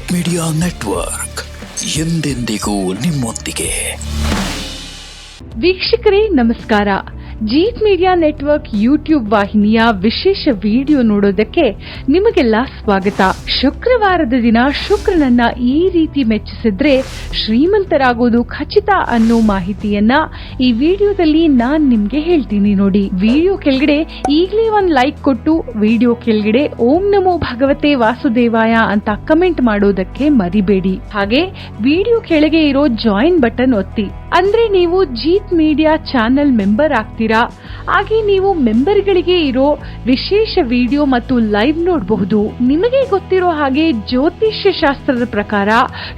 Jeet media network ಎಂದೆಂದಿಗೂ ನಿಮ್ಮೊಂದಿಗೆ. ವೀಕ್ಷಕರೇ ನಮಸ್ಕಾರ. ಜೀತ್ ಮೀಡಿಯಾ ನೆಟ್ವರ್ಕ್ ಯೂಟ್ಯೂಬ್ ವಾಹಿನಿಯ ವಿಶೇಷ ವಿಡಿಯೋ ನೋಡೋದಕ್ಕೆ ನಿಮಗೆಲ್ಲ ಸ್ವಾಗತ. ಶುಕ್ರವಾರದ ದಿನ ಶುಕ್ರನನ್ನ ಈ ರೀತಿ ಮೆಚ್ಚಿಸಿದ್ರೆ ಶ್ರೀಮಂತರಾಗೋದು ಖಚಿತ ಅನ್ನೋ ಮಾಹಿತಿಯನ್ನ ಈ ವಿಡಿಯೋದಲ್ಲಿ ನಾನ್ ನಿಮ್ಗೆ ಹೇಳ್ತೀನಿ ನೋಡಿ. ವಿಡಿಯೋ ಕೆಳಗಡೆ ಈಗಲೇ ಒಂದು ಲೈಕ್ ಕೊಟ್ಟು ವಿಡಿಯೋ ಕೆಳಗಡೆ ಓಂ ನಮೋ ಭಗವತೆ ವಾಸುದೇವಾಯ ಅಂತ ಕಮೆಂಟ್ ಮಾಡೋದಕ್ಕೆ ಮರಿಬೇಡಿ. ಹಾಗೆ ವಿಡಿಯೋ ಕೆಳಗೆ ಇರೋ ಜಾಯಿನ್ ಬಟನ್ ಒತ್ತಿ, ಅಂದ್ರೆ ನೀವು ಜೀತ್ ಮೀಡಿಯಾ ಚಾನೆಲ್ ಮೆಂಬರ್ ಆಗ್ತೀರಾ. ಹಾಗೆ ನೀವು ಮೆಂಬರ್ಗಳಿಗೆ ಇರೋ ವಿಶೇಷ ವಿಡಿಯೋ ಮತ್ತು ಲೈವ್ ನೋಡಬಹುದು. ನಿಮಗೆ ಗೊತ್ತಿರೋ ಹಾಗೆ ಜ್ಯೋತಿಷ್ಯ ಶಾಸ್ತ್ರದ ಪ್ರಕಾರ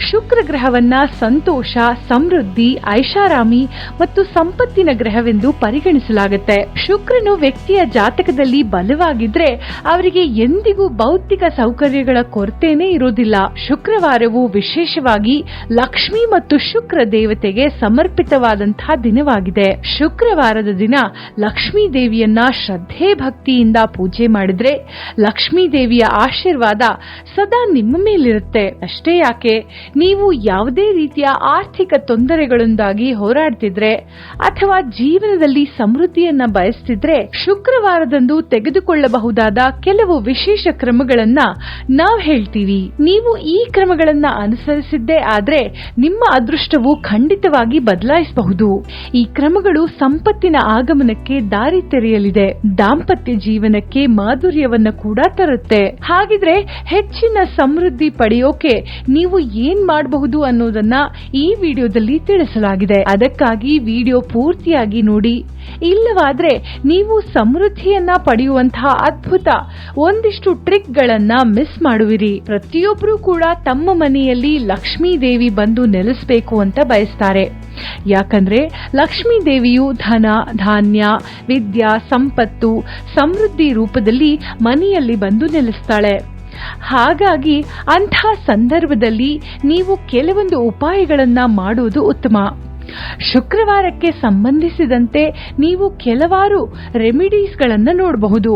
ಶುಕ್ರ ಗ್ರಹವನ್ನ ಸಂತೋಷ, ಸಮೃದ್ಧಿ, ಐಷಾರಾಮಿ ಮತ್ತು ಸಂಪತ್ತಿನ ಗ್ರಹವೆಂದು ಪರಿಗಣಿಸಲಾಗುತ್ತೆ. ಶುಕ್ರನು ವ್ಯಕ್ತಿಯ ಜಾತಕದಲ್ಲಿ ಬಲವಾಗಿದ್ರೆ ಅವರಿಗೆ ಎಂದಿಗೂ ಭೌತಿಕ ಸೌಕರ್ಯಗಳ ಕೊರತೆನೇ ಇರೋದಿಲ್ಲ. ಶುಕ್ರವಾರವು ವಿಶೇಷವಾಗಿ ಲಕ್ಷ್ಮಿ ಮತ್ತು ಶುಕ್ರ ದೇವತೆಗೆ ಸಮರ್ಪಿತವಾದಂತಹ ದಿನವಾಗಿದೆ. ಶುಕ್ರವಾರದ ದಿನ ಲಕ್ಷ್ಮೀ ದೇವಿಯನ್ನ ಶ್ರದ್ಧೆ ಭಕ್ತಿಯಿಂದ ಪೂಜೆ ಮಾಡಿದ್ರೆ ಲಕ್ಷ್ಮೀ ದೇವಿಯ ಆಶೀರ್ವಾದ ಸದಾ ನಿಮ್ಮ ಮೇಲಿರುತ್ತೆ. ಅಷ್ಟೇ ಯಾಕೆ, ನೀವು ಯಾವುದೇ ರೀತಿಯ ಆರ್ಥಿಕ ತೊಂದರೆಗಳಿಂದಾಗಿ ಹೋರಾಡ್ತಿದ್ರೆ ಅಥವಾ ಜೀವನದಲ್ಲಿ ಸಮೃದ್ಧಿಯನ್ನ ಬಯಸ್ತಿದ್ರೆ ಶುಕ್ರವಾರದಂದು ತೆಗೆದುಕೊಳ್ಳಬಹುದಾದ ಕೆಲವು ವಿಶೇಷ ಕ್ರಮಗಳನ್ನ ನಾವು ಹೇಳ್ತೀವಿ. ನೀವು ಈ ಕ್ರಮಗಳನ್ನ ಅನುಸರಿಸಿದ್ದೇ ಆದ್ರೆ ನಿಮ್ಮ ಅದೃಷ್ಟವು ಖಂಡಿತವಾಗಿ ಬದಲಾಯಿಸಬಹುದು. ಈ ಕ್ರಮಗಳು ಸಂಪತ್ತಿನ ಆಗಮನಕ್ಕೆ ದಾರಿ ತೆರೆಯಲಿದೆ, ದಾಂಪತ್ಯ ಜೀವನಕ್ಕೆ ಮಾಧುರ್ಯವನ್ನ ಕೂಡ ತರುತ್ತೆ. ಹಾಗಿದ್ರೆ ಹೆಚ್ಚಿನ ಸಮೃದ್ಧಿ ಪಡೆಯೋಕೆ ನೀವು ಏನ್ ಮಾಡಬಹುದು ಅನ್ನೋದನ್ನ ಈ ವಿಡಿಯೋದಲ್ಲಿ ತಿಳಿಸಲಾಗಿದೆ. ಅದಕ್ಕಾಗಿ ವಿಡಿಯೋ ಪೂರ್ತಿಯಾಗಿ ನೋಡಿ. ಇಲ್ಲವಾದ್ರೆ ನೀವು ಸಮೃದ್ಧಿಯನ್ನ ಪಡೆಯುವಂತಹ ಅದ್ಭುತ ಒಂದಿಷ್ಟು ಟ್ರಿಕ್ ಗಳನ್ನ ಮಿಸ್ ಮಾಡುವಿರಿ. ಪ್ರತಿಯೊಬ್ಬರು ಕೂಡ ತಮ್ಮ ಮನೆಯಲ್ಲಿ ಲಕ್ಷ್ಮೀ ದೇವಿ ಬಂದು ನೆಲೆಸಬೇಕು ಅಂತ ಬಯಸ್ತಾರೆ. ಯಾಕಂದ್ರೆ ಲಕ್ಷ್ಮೀ ದೇವಿಯು ಧನ, ಧಾನ್ಯ, ವಿದ್ಯಾ, ಸಂಪತ್ತು, ಸಮೃದ್ಧಿ ರೂಪದಲ್ಲಿ ಮನೆಯಲ್ಲಿ ಬಂದು ನೆಲೆಸ್ತಾಳೆ. ಹಾಗಾಗಿ ಅಂಥ ಸಂದರ್ಭದಲ್ಲಿ ನೀವು ಕೆಲವೊಂದು ಉಪಾಯಗಳನ್ನ ಮಾಡುವುದು ಉತ್ತಮ. ಶುಕ್ರವಾರಕ್ಕೆ ಸಂಬಂಧಿಸಿದಂತೆ ನೀವು ಕೆಲವಾರು ರೆಮಿಡೀಸ್ ಗಳನ್ನ ನೋಡಬಹುದು.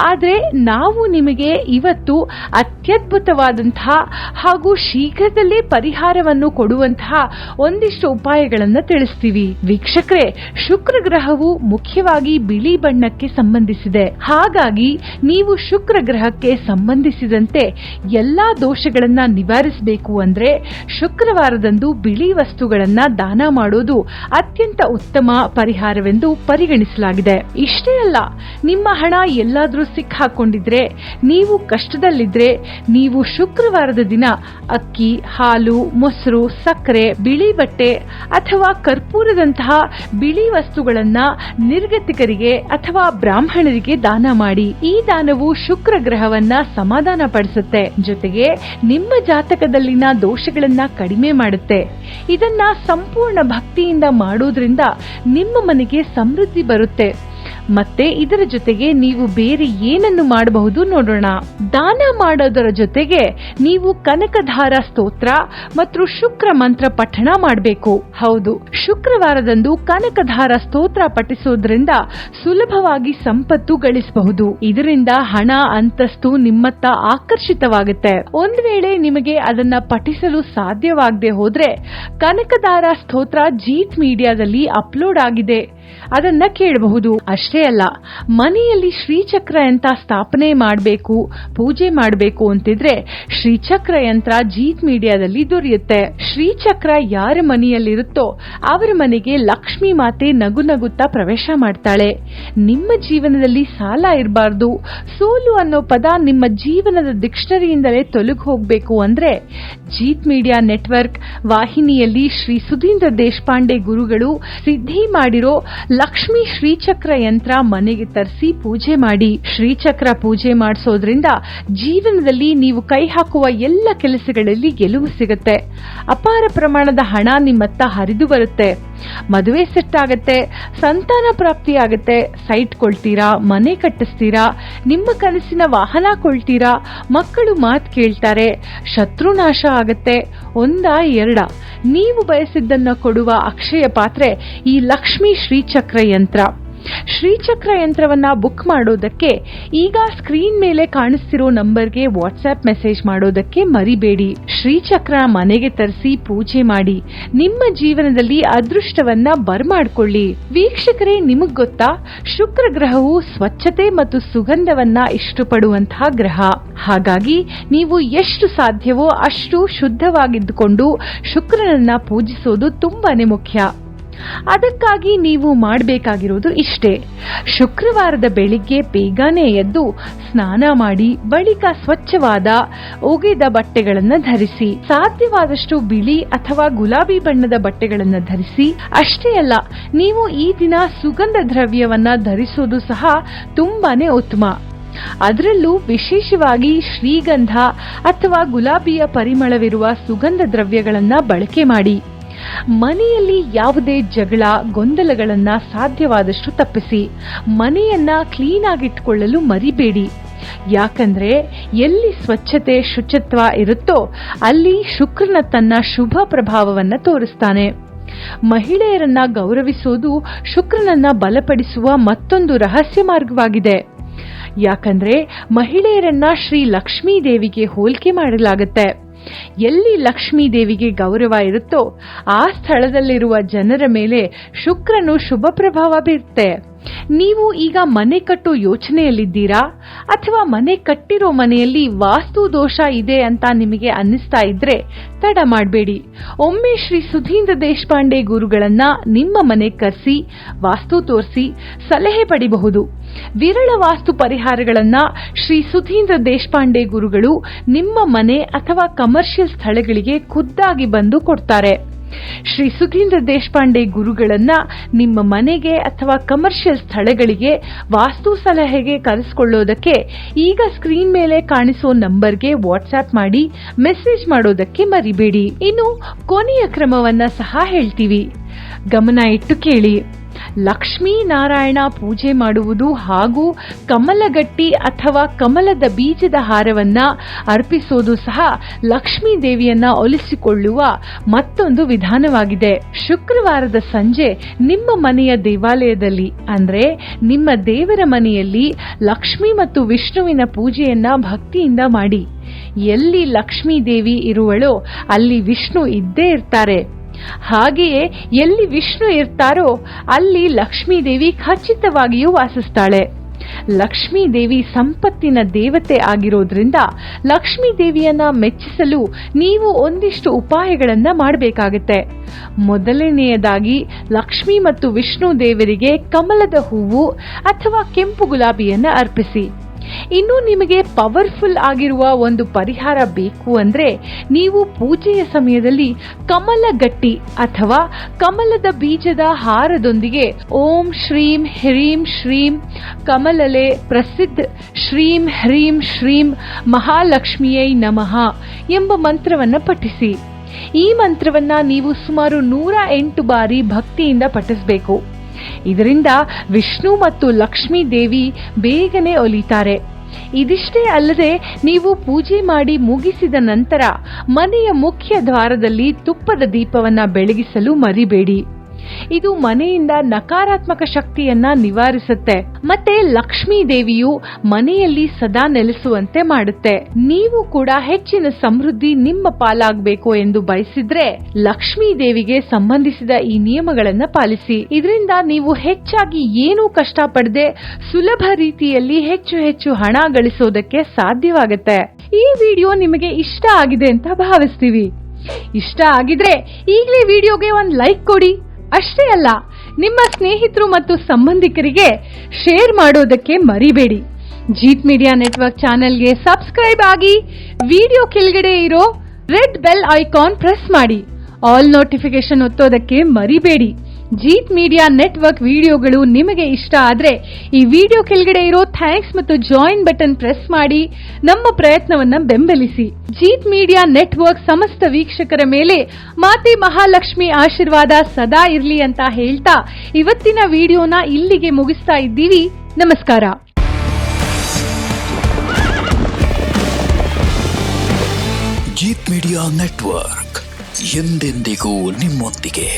ಆದ್ರೆ ನಾವು ನಿಮಗೆ ಇವತ್ತು ಅತ್ಯದ್ಭುತವಾದಂತಹ ಹಾಗೂ ಶೀಘ್ರದಲ್ಲೇ ಪರಿಹಾರವನ್ನು ಕೊಡುವಂತಹ ಒಂದಿಷ್ಟು ಉಪಾಯಗಳನ್ನ ತಿಳಿಸ್ತೀವಿ. ವೀಕ್ಷಕರೇ, ಶುಕ್ರ ಗ್ರಹವು ಮುಖ್ಯವಾಗಿ ಬಿಳಿ ಬಣ್ಣಕ್ಕೆ ಸಂಬಂಧಿಸಿದೆ. ಹಾಗಾಗಿ ನೀವು ಶುಕ್ರ ಗ್ರಹಕ್ಕೆ ಸಂಬಂಧಿಸಿದಂತೆ ಎಲ್ಲಾ ದೋಷಗಳನ್ನ ನಿವಾರಿಸಬೇಕು ಅಂದ್ರೆ ಶುಕ್ರವಾರದಂದು ಬಿಳಿ ವಸ್ತುಗಳನ್ನ ದಾನ ಮಾಡುವುದು ಅತ್ಯಂತ ಉತ್ತಮ ಪರಿಹಾರವೆಂದು ಪರಿಗಣಿಸಲಾಗಿದೆ. ಇಷ್ಟೇ ಅಲ್ಲ, ನಿಮ್ಮ ಹಣ ಎಲ್ಲಾದ್ರೂ ಸಿಕ್ಕಾಕೊಂಡಿದ್ರೆ, ನೀವು ಕಷ್ಟದಲ್ಲಿದ್ರೆ ನೀವು ಶುಕ್ರವಾರದ ದಿನ ಅಕ್ಕಿ, ಹಾಲು, ಮೊಸರು, ಸಕ್ಕರೆ, ಬಿಳಿ ಬಟ್ಟೆ ಅಥವಾ ಕರ್ಪೂರದಂತಹ ಬಿಳಿ ವಸ್ತುಗಳನ್ನ ನಿರ್ಗತಿಕರಿಗೆ ಅಥವಾ ಬ್ರಾಹ್ಮಣರಿಗೆ ದಾನ ಮಾಡಿ. ಈ ದಾನವು ಶುಕ್ರ ಗ್ರಹವನ್ನ ಸಮಾಧಾನ ಪಡಿಸುತ್ತೆ, ಜೊತೆಗೆ ನಿಮ್ಮ ಜಾತಕದಲ್ಲಿನ ದೋಷಗಳನ್ನ ಕಡಿಮೆ ಮಾಡುತ್ತೆ. ಇದನ್ನ ಸಂಪೂರ್ಣ ಭಕ್ತಿಯಿಂದ ಮಾಡೋದ್ರಿಂದ ನಿಮ್ಮ ಮನೆಗೆ ಸಮೃದ್ಧಿ ಬರುತ್ತೆ. ಮತ್ತೆ ಇದರ ಜೊತೆಗೆ ನೀವು ಬೇರೆ ಏನನ್ನು ಮಾಡಬಹುದು ನೋಡೋಣ. ದಾನ ಮಾಡೋದರ ಜೊತೆಗೆ ನೀವು ಕನಕಧಾರ ಸ್ತೋತ್ರ ಮತ್ತು ಶುಕ್ರ ಮಂತ್ರ ಪಠಣ ಮಾಡಬೇಕು. ಹೌದು, ಶುಕ್ರವಾರದಂದು ಕನಕಧಾರ ಸ್ತೋತ್ರ ಪಠಿಸೋದ್ರಿಂದ ಸುಲಭವಾಗಿ ಸಂಪತ್ತು ಗಳಿಸಬಹುದು. ಇದರಿಂದ ಹಣ, ಅಂತಸ್ತು ನಿಮ್ಮತ್ತ ಆಕರ್ಷಿತವಾಗುತ್ತೆ. ಒಂದು ವೇಳೆ ನಿಮಗೆ ಅದನ್ನ ಪಠಿಸಲು ಸಾಧ್ಯವಾಗದೆ ಹೋದ್ರೆ ಕನಕಧಾರ ಸ್ತೋತ್ರ ಜೀತ್ ಮೀಡಿಯಾದಲ್ಲಿ ಅಪ್ಲೋಡ್ ಆಗಿದೆ, ಅದನ್ನ ಕೇಳಬಹುದು. ಅಷ್ಟೇ ಅಲ್ಲ, ಮನೆಯಲ್ಲಿ ಶ್ರೀಚಕ್ರ ಯಂತ್ರ ಸ್ಥಾಪನೆ ಮಾಡಬೇಕು, ಪೂಜೆ ಮಾಡಬೇಕು ಅಂತಿದ್ರೆ ಶ್ರೀಚಕ್ರ ಯಂತ್ರ ಜೀತ್ ಮೀಡಿಯಾದಲ್ಲಿ ದೊರೆಯುತ್ತೆ. ಶ್ರೀಚಕ್ರ ಯಾರ ಮನೆಯಲ್ಲಿರುತ್ತೋ ಅವರ ಮನೆಗೆ ಲಕ್ಷ್ಮೀ ಮಾತೆ ನಗು ನಗುತ್ತಾ ಪ್ರವೇಶ ಮಾಡ್ತಾಳೆ. ನಿಮ್ಮ ಜೀವನದಲ್ಲಿ ಸಾಲ ಇರಬಾರ್ದು, ಸೋಲು ಅನ್ನೋ ಪದ ನಿಮ್ಮ ಜೀವನದ ಡಿಕ್ಷನರಿಯಿಂದಲೇ ತೊಲಗಿ ಹೋಗ್ಬೇಕು ಅಂದ್ರೆ ಜೀತ್ ಮೀಡಿಯಾ ನೆಟ್ವರ್ಕ್ ವಾಹಿನಿಯಲ್ಲಿ ಶ್ರೀ ಸುಧೀಂದ್ರ ದೇಶಪಾಂಡೆ ಗುರುಗಳು ಸಿದ್ಧಿ ಮಾಡಿರೋ ಲಕ್ಷ್ಮೀ ಶ್ರೀಚಕ್ರ ಯಂತ್ರ ಮನೆಗೆ ತರಿಸಿ ಪೂಜೆ ಮಾಡಿ. ಶ್ರೀಚಕ್ರ ಪೂಜೆ ಮಾಡಿಸೋದ್ರಿಂದ ಜೀವನದಲ್ಲಿ ನೀವು ಕೈ ಹಾಕುವ ಎಲ್ಲ ಕೆಲಸಗಳಲ್ಲಿ ಗೆಲುವು ಸಿಗುತ್ತೆ. ಅಪಾರ ಪ್ರಮಾಣದ ಹಣ ನಿಮ್ಮತ್ತ ಹರಿದು ಬರುತ್ತೆ. ಮದುವೆ ಸೆಟ್ ಆಗತ್ತೆ, ಸಂತಾನ ಪ್ರಾಪ್ತಿ ಆಗತ್ತೆ, ಸೈಟ್ ಕೊಳ್ತೀರಾ, ಮನೆ ಕಟ್ಟಿಸ್ತೀರಾ, ನಿಮ್ಮ ಕನಸಿನ ವಾಹನ ಕೊಳ್ತೀರಾ, ಮಕ್ಕಳು ಮಾತು ಕೇಳ್ತಾರೆ, ಶತ್ರುನಾಶ ಆಗತ್ತೆ. ಎರಡ ನೀವು ಬಯಸಿದ್ದನ್ನ ಕೊಡುವ ಅಕ್ಷಯ ಪಾತ್ರೆ ಈ ಲಕ್ಷ್ಮೀ ಶ್ರೀಚಕ್ರ ಯಂತ್ರ. ಶ್ರೀಚಕ್ರ ಯಂತ್ರವನ್ನ ಬುಕ್ ಮಾಡೋದಕ್ಕೆ ಈಗ ಸ್ಕ್ರೀನ್ ಮೇಲೆ ಕಾಣಿಸ್ತಿರೋ ನಂಬರ್ಗೆ ವಾಟ್ಸ್ಆಪ್ ಮೆಸೇಜ್ ಮಾಡೋದಕ್ಕೆ ಮರಿಬೇಡಿ. ಶ್ರೀಚಕ್ರ ಮನೆಗೆ ತರಿಸಿ ಪೂಜೆ ಮಾಡಿ ನಿಮ್ಮ ಜೀವನದಲ್ಲಿ ಅದೃಷ್ಟವನ್ನ ಬರ್ಮಾಡ್ಕೊಳ್ಳಿ. ವೀಕ್ಷಕರೇ, ನಿಮಗ್ ಗೊತ್ತಾ, ಶುಕ್ರ ಗ್ರಹವು ಸ್ವಚ್ಛತೆ ಮತ್ತು ಸುಗಂಧವನ್ನ ಇಷ್ಟಪಡುವಂತಹ ಗ್ರಹ. ಹಾಗಾಗಿ ನೀವು ಎಷ್ಟು ಸಾಧ್ಯವೋ ಅಷ್ಟು ಶುದ್ಧವಾಗಿದ್ದುಕೊಂಡು ಶುಕ್ರನನ್ನ ಪೂಜಿಸೋದು ತುಂಬಾನೇ ಮುಖ್ಯ. ಅದಕ್ಕಾಗಿ ನೀವು ಮಾಡಬೇಕಾಗಿರೋದು ಇಷ್ಟೇ: ಶುಕ್ರವಾರದ ಬೆಳಿಗ್ಗೆ ಬೇಗನೆ ಎದ್ದು ಸ್ನಾನ ಮಾಡಿ ಬಳಿಕ ಸ್ವಚ್ಛವಾದ ಒಗೆದ ಬಟ್ಟೆಗಳನ್ನು ಧರಿಸಿ. ಸಾಧ್ಯವಾದಷ್ಟು ಬಿಳಿ ಅಥವಾ ಗುಲಾಬಿ ಬಣ್ಣದ ಬಟ್ಟೆಗಳನ್ನು ಧರಿಸಿ. ಅಷ್ಟೇ ಅಲ್ಲ, ನೀವು ಈ ದಿನ ಸುಗಂಧ ದ್ರವ್ಯವನ್ನ ಧರಿಸೋದು ಸಹ ತುಂಬಾನೇ ಉತ್ತಮ. ಅದರಲ್ಲೂ ವಿಶೇಷವಾಗಿ ಶ್ರೀಗಂಧ ಅಥವಾ ಗುಲಾಬಿಯ ಪರಿಮಳವಿರುವ ಸುಗಂಧ ದ್ರವ್ಯಗಳನ್ನ ಬಳಕೆ ಮಾಡಿ. ಮನೆಯಲ್ಲಿ ಯಾವುದೇ ಜಗಳ ಗೊಂದಲಗಳನ್ನ ಸಾಧ್ಯವಾದಷ್ಟು ತಪ್ಪಿಸಿ. ಮನೆಯನ್ನ ಕ್ಲೀನ್ ಆಗಿಟ್ಕೊಳ್ಳಲು ಮರಿಬೇಡಿ. ಯಾಕಂದ್ರೆ ಎಲ್ಲಿ ಸ್ವಚ್ಛತೆ ಶುಚಿತ್ವ ಇರುತ್ತೋ ಅಲ್ಲಿ ಶುಕ್ರನ ತನ್ನ ಶುಭ ಪ್ರಭಾವವನ್ನ ತೋರಿಸ್ತಾನೆ. ಮಹಿಳೆಯರನ್ನ ಗೌರವಿಸುವುದು ಶುಕ್ರನನ್ನ ಬಲಪಡಿಸುವ ಮತ್ತೊಂದು ರಹಸ್ಯ ಮಾರ್ಗವಾಗಿದೆ. ಯಾಕಂದ್ರೆ ಮಹಿಳೆಯರನ್ನ ಶ್ರೀ ಲಕ್ಷ್ಮೀ ದೇವಿಗೆ ಹೋಲಿಕೆ ಮಾಡಲಾಗುತ್ತೆ. ಎಲ್ಲಿ ಲಕ್ಷ್ಮೀ ದೇವಿಗೆ ಗೌರವ ಇರುತ್ತೋ ಆ ಸ್ಥಳದಲ್ಲಿರುವ ಜನರ ಮೇಲೆ ಶುಕ್ರನು ಶುಭ ಪ್ರಭಾವ ಬೀರುತ್ತೆ. ನೀವು ಈಗ ಮನೆ ಕಟ್ಟೋ ಯೋಚನೆಯಲ್ಲಿದ್ದೀರಾ? ಅಥವಾ ಮನೆ ಕಟ್ಟಿರೋ ಮನೆಯಲ್ಲಿ ವಾಸ್ತು ದೋಷ ಇದೆ ಅಂತ ನಿಮಗೆ ಅನ್ನಿಸ್ತಾ ಇದ್ರೆ ತಡ ಮಾಡಬೇಡಿ. ಒಮ್ಮೆ ಶ್ರೀ ಸುಧೀಂದ್ರ ದೇಶಪಾಂಡೆ ಗುರುಗಳನ್ನ ನಿಮ್ಮ ಮನೆ ಕರೆಸಿ ವಾಸ್ತು ತೋರಿಸಿ ಸಲಹೆ ಪಡಿಬಹುದು. ವಿರಳ ವಾಸ್ತು ಪರಿಹಾರಗಳನ್ನ ಶ್ರೀ ಸುಧೀಂದ್ರ ದೇಶಪಾಂಡೆ ಗುರುಗಳು ನಿಮ್ಮ ಮನೆ ಅಥವಾ ಕಮರ್ಷಿಯಲ್ ಸ್ಥಳಗಳಿಗೆ ಖುದ್ದಾಗಿ ಬಂದು ಕೊಡ್ತಾರೆ. ಶ್ರೀ ಸುಧೀಂದ್ರ ದೇಶಪಾಂಡೆ ಗುರುಗಳನ್ನ ನಿಮ್ಮ ಮನೆಗೆ ಅಥವಾ ಕಮರ್ಷಿಯಲ್ ಸ್ಥಳಗಳಿಗೆ ವಾಸ್ತು ಸಲಹೆಗೆ ಕರೆಸಿಕೊಳ್ಳೋದಕ್ಕೆ ಈಗ ಸ್ಕ್ರೀನ್ ಮೇಲೆ ಕಾಣಿಸೋ ನಂಬರ್ಗೆ ವಾಟ್ಸ್ಆಪ್ ಮಾಡಿ ಮೆಸೇಜ್ ಮಾಡೋದಕ್ಕೆ ಮರಿಬೇಡಿ. ಇನ್ನು ಕೊನೆಯ ಕ್ರಮವನ್ನ ಸಹ ಹೇಳ್ತೀವಿ, ಗಮನ ಇಟ್ಟು ಕೇಳಿ. ಲಕ್ಷ್ಮೀ ನಾರಾಯಣ ಪೂಜೆ ಮಾಡುವುದು ಹಾಗೂ ಕಮಲಗಟ್ಟಿ ಅಥವಾ ಕಮಲದ ಬೀಜದ ಹಾರವನ್ನ ಅರ್ಪಿಸೋದು ಸಹ ಲಕ್ಷ್ಮೀ ದೇವಿಯನ್ನ ಒಲಿಸಿಕೊಳ್ಳುವ ಮತ್ತೊಂದು ವಿಧಾನವಾಗಿದೆ. ಶುಕ್ರವಾರದ ಸಂಜೆ ನಿಮ್ಮ ಮನೆಯ ದೇವಾಲಯದಲ್ಲಿ ಅಂದ್ರೆ ನಿಮ್ಮ ದೇವರ ಮನೆಯಲ್ಲಿ ಲಕ್ಷ್ಮಿ ಮತ್ತು ವಿಷ್ಣುವಿನ ಪೂಜೆಯನ್ನ ಭಕ್ತಿಯಿಂದ ಮಾಡಿ. ಎಲ್ಲಿ ಲಕ್ಷ್ಮೀ ದೇವಿ ಇರುವಳೋ ಅಲ್ಲಿ ವಿಷ್ಣು ಇದ್ದೇ ಇರ್ತಾರೆ. ಹಾಗೆಯೇ ಎಲ್ಲಿ ವಿಷ್ಣು ಇರ್ತಾರೋ ಅಲ್ಲಿ ಲಕ್ಷ್ಮೀ ದೇವಿ ಖಚಿತವಾಗಿಯೂ ವಾಸಿಸ್ತಾಳೆ. ಲಕ್ಷ್ಮೀ ದೇವಿ ಸಂಪತ್ತಿನ ದೇವತೆ ಆಗಿರೋದ್ರಿಂದ ಲಕ್ಷ್ಮೀ ದೇವಿಯನ್ನ ಮೆಚ್ಚಿಸಲು ನೀವು ಒಂದಿಷ್ಟು ಉಪಾಯಗಳನ್ನ ಮಾಡಬೇಕಾಗುತ್ತೆ. ಮೊದಲನೆಯದಾಗಿ ಲಕ್ಷ್ಮಿ ಮತ್ತು ವಿಷ್ಣು ದೇವರಿಗೆ ಕಮಲದ ಹೂವು ಅಥವಾ ಕೆಂಪು ಗುಲಾಬಿಯನ್ನ ಅರ್ಪಿಸಿ. ಇನ್ನು ನಿಮಗೆ ಪವರ್ಫುಲ್ ಆಗಿರುವ ಒಂದು ಪರಿಹಾರ ಬೇಕು ಅಂದ್ರೆ ನೀವು ಪೂಜೆಯ ಸಮಯದಲ್ಲಿ ಕಮಲಗಟ್ಟಿ ಅಥವಾ ಕಮಲದ ಬೀಜದ ಹಾರದೊಂದಿಗೆ ಓಂ ಶ್ರೀಂ ಹ್ರೀಂ ಶ್ರೀಂ ಕಮಲಲೆ ಪ್ರಸಿದ್ಧ ಶ್ರೀಂ ಹ್ರೀಂ ಶ್ರೀಂ ಮಹಾಲಕ್ಷ್ಮಿಯೈ ನಮಃ ಎಂಬ ಮಂತ್ರವನ್ನ ಪಠಿಸಿ. ಈ ಮಂತ್ರವನ್ನ ನೀವು ಸುಮಾರು 108 ಬಾರಿ ಭಕ್ತಿಯಿಂದ ಪಠಿಸಬೇಕು. ಇದರಿಂದ ವಿಷ್ಣು ಮತ್ತು ಲಕ್ಷ್ಮೀ ದೇವಿ ಬೇಗನೆ ಒಲಿತಾರೆ. ಇದಿಷ್ಟೇ ಅಲ್ಲದೆ ನೀವು ಪೂಜೆ ಮಾಡಿ ಮುಗಿಸಿದ ನಂತರ ಮನೆಯ ಮುಖ್ಯ ದ್ವಾರದಲ್ಲಿ ತುಪ್ಪದ ದೀಪವನ್ನ ಬೆಳಗಿಸಲು ಮರಿಬೇಡಿ. ಇದು ಮನೆಯಿಂದ ನಕಾರಾತ್ಮಕ ಶಕ್ತಿಯನ್ನ ನಿವಾರಿಸುತ್ತೆ ಮತ್ತೆ ಲಕ್ಷ್ಮೀ ದೇವಿಯು ಮನೆಯಲ್ಲಿ ಸದಾ ನೆಲೆಸುವಂತೆ ಮಾಡುತ್ತೆ. ನೀವು ಕೂಡ ಹೆಚ್ಚಿನ ಸಮೃದ್ಧಿ ನಿಮ್ಮ ಪಾಲಾಗಬೇಕು ಎಂದು ಬಯಸಿದ್ರೆ ಲಕ್ಷ್ಮೀ ದೇವಿಗೆ ಸಂಬಂಧಿಸಿದ ಈ ನಿಯಮಗಳನ್ನ ಪಾಲಿಸಿ. ಇದರಿಂದ ನೀವು ಹೆಚ್ಚಾಗಿ ಏನೂ ಕಷ್ಟಪಡದೆ ಸುಲಭ ರೀತಿಯಲ್ಲಿ ಹೆಚ್ಚು ಹಣ ಗಳಿಸೋದಕ್ಕೆ ಸಾಧ್ಯವಾಗುತ್ತೆ. ಈ ವಿಡಿಯೋ ನಿಮಗೆ ಇಷ್ಟ ಆಗಿದೆ ಅಂತ ಭಾವಿಸ್ತೀವಿ. ಇಷ್ಟ ಆಗಿದ್ರೆ ಈಗಲೇ ವಿಡಿಯೋಗೆ ಒಂದು ಲೈಕ್ ಕೊಡಿ. ಅಷ್ಟೇ ಅಲ್ಲ, ನಿಮ್ಮ ಸ್ನೇಹಿತರು ಮತ್ತು ಸಂಬಂಧಿಕರಿಗೆ ಶೇರ್ ಮಾಡೋದಕ್ಕೆ ಮರಿಬೇಡಿ. ಜೀತ್ ಮೀಡಿಯಾ ನೆಟ್ವರ್ಕ್ ಚಾನೆಲ್ಗೆ ಸಬ್ಸ್ಕ್ರೈಬ್ ಆಗಿ ವಿಡಿಯೋ ಕೆಳಗಡೆ ಇರೋ ರೆಡ್ ಬೆಲ್ ಐಕಾನ್ ಪ್ರೆಸ್ ಮಾಡಿ. ಆಲ್ ನೋಟಿಫಿಕೇಶನ್ ಒತ್ತೋದಕ್ಕೆ ಮರಿಬೇಡಿ. ಜೀತ್ ಮೀಡಿಯಾ ನೆಟ್ವರ್ಕ್ ವಿಡಿಯೋಗಳು ನಿಮಗೆ ಇಷ್ಟ ಆದ್ರೆ ಈ ವಿಡಿಯೋ ಕೆಳಗಡೆ ಇರೋ ಥ್ಯಾಂಕ್ಸ್ ಮತ್ತು ಜಾಯಿನ್ ಬಟನ್ ಪ್ರೆಸ್ ಮಾಡಿ ನಮ್ಮ ಪ್ರಯತ್ನವನ್ನ ಬೆಂಬಲಿಸಿ. ಜೀತ್ ಮೀಡಿಯಾ ನೆಟ್ವರ್ಕ್ ಸಮಸ್ತ ವೀಕ್ಷಕರ ಮೇಲೆ ಮಾತೆ ಮಹಾಲಕ್ಷ್ಮಿ ಆಶೀರ್ವಾದ ಸದಾ ಇರ್ಲಿ ಅಂತ ಹೇಳ್ತಾ ಇವತ್ತಿನ ವಿಡಿಯೋನ ಇಲ್ಲಿಗೆ ಮುಗಿಸ್ತಾ ಇದ್ದೀವಿ. ನಮಸ್ಕಾರ. ಜೀತ್ ಮೀಡಿಯಾ ನೆಟ್ವರ್ಕ್ ಎಂದೆಂದಿಗೂ ನಿಮ್ಮೊಂದಿಗೆ.